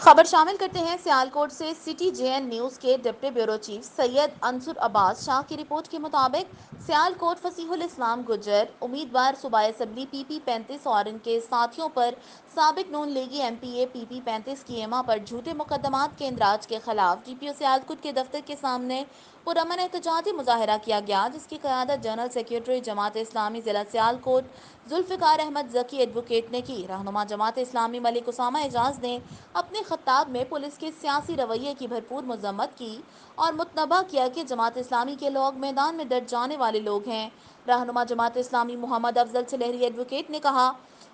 خبر شامل کرتے ہیں سیالکوٹ سے۔ سٹی جے این نیوز کے ڈپٹی بیورو چیف سید انصر عباس شاہ کی رپورٹ کے مطابق سیالکوٹ فصیح الاسلام گجر امیدوار صوبائی اسمبلی پی پی 35 اور ان کے ساتھیوں پر سابق نون لیگی ایم پی اے پی پی 35 کی ایما پر جھوٹے مقدمات کے اندراج کے خلاف ڈی پی او سیالکوٹ کے دفتر کے سامنے پرامن احتجاجی مظاہرہ کیا گیا، جس کی قیادت جنرل سیکریٹری جماعت اسلامی ضلع سیالکوٹ ذوالفقار احمد ذکی ایڈوکیٹ نے کی۔ رہنما جماعت اسلامی ملک اسامہ اعجاز نے اپنے خطاب میں پولیس کے سیاسی رویے کی بھرپور مذمت کی اور متنبہ کیا کہ جماعت اسلامی کے لوگ میدان میں ڈٹ جانے والے لوگ ہیں۔ رہنما جماعت اسلامی محمد افضل سلیری ایڈوکیٹ نے کہا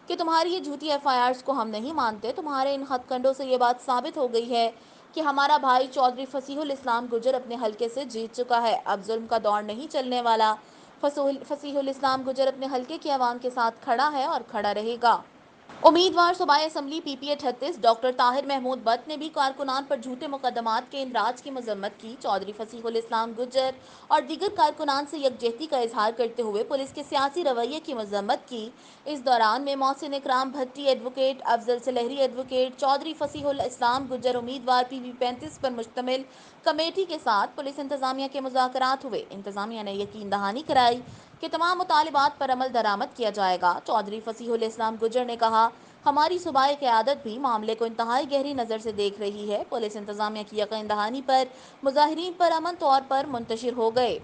کہ تمہاری یہ جھوٹی ایف آئی آرز کو ہم نہیں مانتے۔ تمہارے ان ہتھ کنڈوں سے یہ بات ثابت ہو گئی ہے کہ ہمارا بھائی چودھری فصیح الاسلام گجر اپنے حلقے سے جیت چکا ہے۔ اب ظلم کا دور نہیں چلنے والا۔ فصیح الاسلام گجر اپنے حلقے کی عوام کے ساتھ کھڑا ہے اور کھڑا رہے گا۔ امیدوار صوبائی assembly P P A 38 doctor Tahir Mahmood Butt نے بھی کارکنان پر جھوٹے مقدمات کے اندراج کی مذمت کی۔ چودھری فصیح الاسلام گجر اور دیگر کارکنان سے یکجہتی کا اظہار کرتے ہوئے پولیس کے سیاسی رویے کی مذمت کی۔ اس دوران میں محسن اکرام بھٹی ایڈوکیٹ، افضل سلیری ایڈوکیٹ، چودھری فصیح الاسلام گجر امیدوار پی پی 35 پر مشتمل کمیٹی کے ساتھ پولیس انتظامیہ کے مذاکرات ہوئے۔ انتظامیہ نے یقین دہانی کرائی کہ تمام مطالبات پر عمل درآمد کیا جائے گا۔ چودھری فصیح الاسلام گجر نے کہا، ہماری صوبائی قیادت بھی معاملے کو انتہائی گہری نظر سے دیکھ رہی ہے۔ پولیس انتظامیہ کی یقین دہانی پر مظاہرین پر امن طور پر منتشر ہو گئے۔